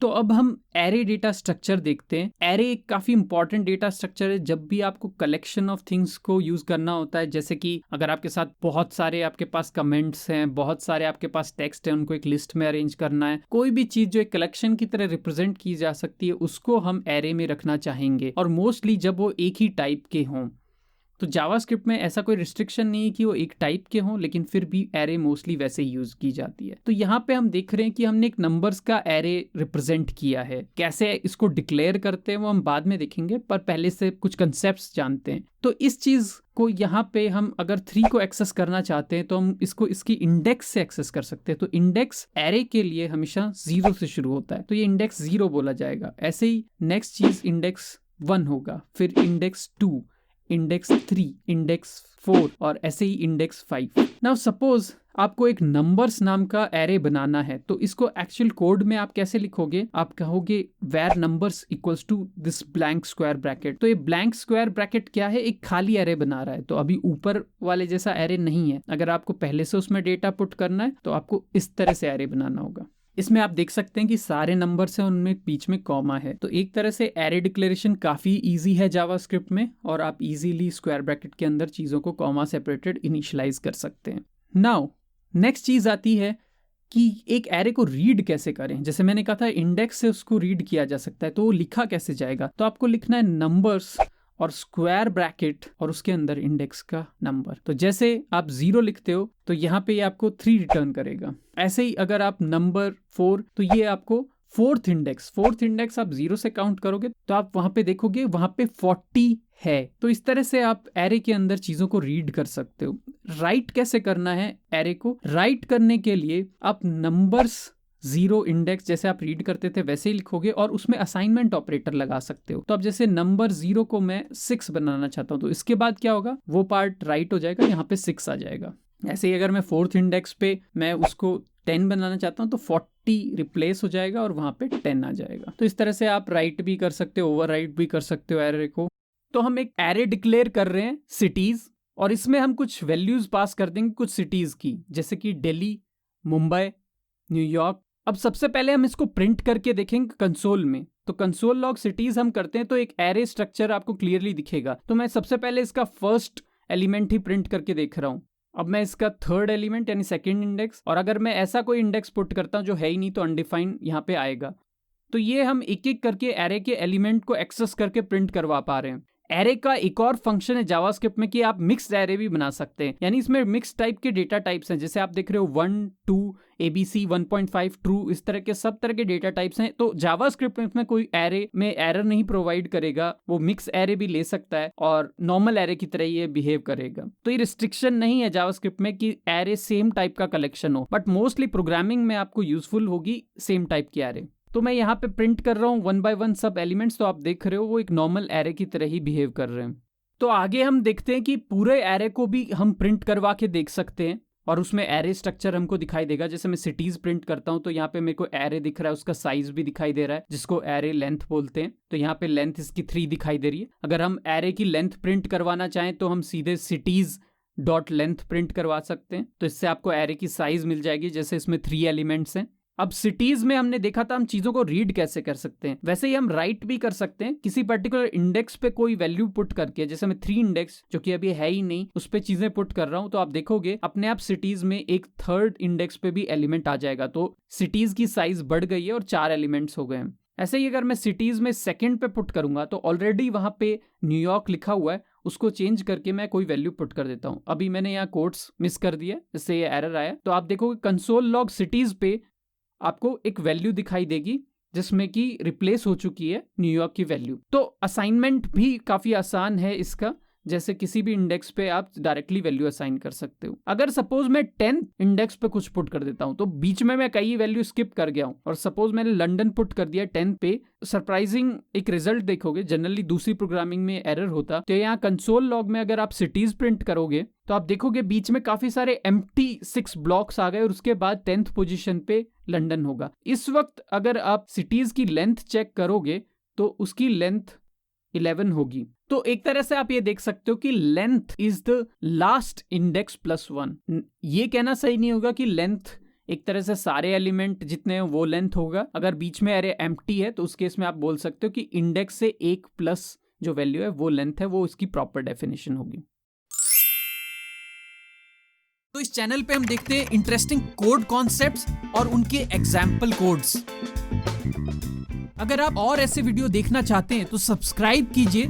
तो अब हम एरे डेटा स्ट्रक्चर देखते हैं। एरे एक काफी इंपॉर्टेंट डेटा स्ट्रक्चर है जब भी आपको कलेक्शन ऑफ थिंग्स को यूज करना होता है। जैसे कि अगर आपके साथ बहुत सारे आपके पास कमेंट्स हैं, बहुत सारे आपके पास टेक्स्ट है, उनको एक लिस्ट में अरेंज करना है, कोई भी चीज जो एक कलेक्शन की तरह रिप्रेजेंट की जा सकती है उसको हम एरे में रखना चाहेंगे, और मोस्टली जब वो एक ही टाइप के हों। तो जावास्क्रिप्ट में ऐसा कोई रिस्ट्रिक्शन नहीं है कि वो एक टाइप के हों, लेकिन फिर भी एरे मोस्टली वैसे ही यूज की जाती है। तो यहाँ पे हम देख रहे हैं कि हमने एक नंबर्स का एरे रिप्रेजेंट किया है। कैसे इसको डिक्लेयर करते हैं वो हम बाद में देखेंगे, पर पहले से कुछ कंसेप्ट्स जानते हैं। तो इस चीज को यहाँ पे हम अगर 3 को एक्सेस करना चाहते हैं तो हम इसको इसकी इंडेक्स से एक्सेस कर सकते हैं। तो इंडेक्स एरे के लिए हमेशा 0 से शुरू होता है, तो ये इंडेक्स 0 बोला जाएगा। ऐसे ही नेक्स्ट चीज इंडेक्स 1 होगा, फिर इंडेक्स 2, इंडेक्स 3, इंडेक्स 4 और ऐसे ही इंडेक्स 5। नाउ सपोज आपको एक नंबर्स नाम का एरे बनाना है, तो इसको एक्चुअल कोड में आप कैसे लिखोगे? आप कहोगे where numbers equals to this blank square bracket। तो ये ब्लैंक स्क्वायर ब्रैकेट क्या है? एक खाली एरे बना रहा है, तो अभी ऊपर वाले जैसा एरे नहीं है। अगर आपको पहले से उसमें डेटा पुट करना है तो आपको इस तरह से एरे बनाना होगा। इसमें आप देख सकते हैं कि सारे नंबर्स हैं, उनमें बीच में कॉमा है। तो एक तरह से एरे डिक्लेरेशन काफी इजी है जावास्क्रिप्ट में, और आप इजीली स्क्वायर ब्रैकेट के अंदर चीजों को कॉमा सेपरेटेड इनिशियलाइज कर सकते हैं। नाउ नेक्स्ट चीज आती है कि एक एरे को रीड कैसे करें। जैसे मैंने कहा था इंडेक्स से उसको रीड किया जा सकता है, तो वो लिखा कैसे जाएगा? तो आपको लिखना है नंबर्स और स्क्वायर ब्रैकेट और उसके अंदर इंडेक्स का नंबर। तो जैसे आप 0 लिखते हो तो यहाँ पे ये आपको 3 रिटर्न करेगा। ऐसे ही अगर आप नंबर 4, तो ये आपको फोर्थ इंडेक्स आप 0 से काउंट करोगे तो आप वहां पे देखोगे वहां पे 40 है। तो इस तरह से आप एरे के अंदर चीजों को रीड कर सकते हो। राइट कैसे करना है एरे को? राइट करने के लिए आप नंबर्स 0 इंडेक्स जैसे आप रीड करते थे वैसे ही लिखोगे, और उसमें असाइनमेंट ऑपरेटर लगा सकते हो। तो अब जैसे नंबर 0 को मैं 6 बनाना चाहता हूं, तो इसके बाद क्या होगा? वो पार्ट राइट हो जाएगा, यहाँ पे 6 आ जाएगा। ऐसे ही अगर मैं फोर्थ इंडेक्स पे मैं उसको 10 बनाना चाहता हूं तो 40 रिप्लेस हो जाएगा और वहां पे 10 आ जाएगा। तो इस तरह से आप राइट भी कर सकते हो, ओवर राइट भी कर सकते हो एरे को। तो हम एक एरे डिक्लेयर कर रहे हैं सिटीज, और इसमें हम कुछ वैल्यूज पास कर देंगे कुछ सिटीज की, जैसे कि दिल्ली, मुंबई, न्यूयॉर्क। अब सबसे पहले हम इसको प्रिंट करके देखेंगे कंसोल में। तो कंसोल लॉग सिटीज हम करते हैं तो एक एरे स्ट्रक्चर आपको क्लियरली दिखेगा। तो मैं सबसे पहले इसका फर्स्ट एलिमेंट ही प्रिंट करके देख रहा हूं। अब मैं इसका थर्ड एलिमेंट यानी सेकंड इंडेक्स, और अगर मैं ऐसा कोई इंडेक्स पुट करता हूं जो है ही नहीं तो अनडिफाइंड यहाँ पे आएगा। तो ये हम एक एक करके एरे के एलिमेंट को एक्सेस करके प्रिंट करवा पा रहे हैं। एरे का एक और फंक्शन है जावास्क्रिप्ट में कि आप मिक्स्ड एरे भी बना सकते हैं, यानी इसमें मिक्स टाइप के डेटा टाइप्स हैं। जैसे आप देख रहे हो 1, 2, ABC, 1.5, ट्रू, इस तरह के सब तरह के डेटा टाइप्स हैं। तो जावास्क्रिप्ट में इसमें कोई एरे में एरर नहीं प्रोवाइड करेगा, वो मिक्स एरे भी ले सकता है और नॉर्मल एरे की तरह ये बिहेव करेगा। तो ये रिस्ट्रिक्शन नहीं है जावास्क्रिप्ट में कि एरे सेम टाइप का कलेक्शन हो, बट मोस्टली प्रोग्रामिंग में आपको यूजफुल होगी सेम टाइप की एरे। तो मैं यहाँ पे प्रिंट कर रहा हूँ 1 by 1 सब एलिमेंट्स, तो आप देख रहे हो वो एक नॉर्मल एरे की तरह ही बिहेव कर रहे हैं। तो आगे हम देखते हैं कि पूरे एरे को भी हम प्रिंट करवा के देख सकते हैं, और उसमें एरे स्ट्रक्चर हमको दिखाई देगा। जैसे मैं सिटीज प्रिंट करता हूँ तो यहाँ पे मेरे को एरे दिख रहा है, उसका साइज भी दिखाई दे रहा है, जिसको एरे लेंथ बोलते हैं। तो यहाँ पे लेंथ इसकी 3 दिखाई दे रही है। अगर हम एरे की लेंथ प्रिंट करवाना चाहें तो हम सीधे सिटीज डॉट लेंथ प्रिंट करवा सकते हैं, तो इससे आपको एरे की साइज मिल जाएगी। जैसे इसमें 3 एलिमेंट्स हैं। अब सिटीज में हमने देखा था हम चीजों को रीड कैसे कर सकते हैं, वैसे ही हम राइट भी कर सकते हैं। किसी पर्टिकुलर इंडेक्स पे कोई वैल्यू पुट करके, जैसे मैं 3 इंडेक्स जो कि अभी है ही नहीं उस पे चीजें पुट कर रहा हूं, तो आप देखोगे अपने आप सिटीज में एक थर्ड इंडेक्स पे भी एलिमेंट आ जाएगा। तो सिटीज की साइज बढ़ गई है और 4 एलिमेंट्स हो गए हैं। ऐसे ही अगर मैं सिटीज में सेकंड पे पुट करूंगा तो ऑलरेडी वहां पे न्यूयॉर्क लिखा हुआ है, उसको चेंज करके मैं कोई वैल्यू पुट कर देता हूं। अभी मैंने यहाँ कोट्स मिस कर दिया, इससे ये एरर आया। तो आप देखोगे कंसोल लॉग सिटीज पे आपको एक वैल्यू दिखाई देगी जिसमें कि रिप्लेस हो चुकी है न्यूयॉर्क की वैल्यू। तो असाइनमेंट भी काफी आसान है इसका, जैसे किसी भी इंडेक्स पे आप डायरेक्टली वैल्यू असाइन कर सकते हो। अगर सपोज मैं 10 इंडेक्स पे कुछ पुट कर देता हूं तो बीच में मैं कई वैल्यू स्किप कर गया हूं, और सपोज मैंने लंदन पुट कर दिया 10 पे, सरप्राइजिंग एक रिजल्ट देखोगे। जनरली दूसरी प्रोग्रामिंग में एरर होता, तो यहाँ कंसोल लॉग में अगर आप सिटीज प्रिंट करोगे तो आप देखोगे बीच में काफी सारे एम्प्टी 6 ब्लॉक्स आ गए, और उसके बाद 10th पोजीशन पे लंदन होगा। इस वक्त अगर आप सिटीज की लेंथ चेक करोगे तो उसकी लेंथ 11 होगी। तो एक तरह से आप ये देख सकते हो कि length is the last index plus 1। ये कहना सही नहीं होगा कि लेंथ एक तरह से सारे एलिमेंट जितने हैं वो लेंथ होगा। अगर बीच में एरे एम्प्टी है तो उस केस में आप बोल सकते हो कि इंडेक्स से 1 प्लस जो वैल्यू है वो लेंथ है, वो उसकी प्रॉपर डेफिनेशन होगी। तो इस चैनल पे हम देखते हैं इंटरेस्टिंग कोड कॉन्सेप्ट्स और उनके एग्जाम्पल कोड्स। अगर आप और ऐसे वीडियो देखना चाहते हैं तो सब्सक्राइब कीजिए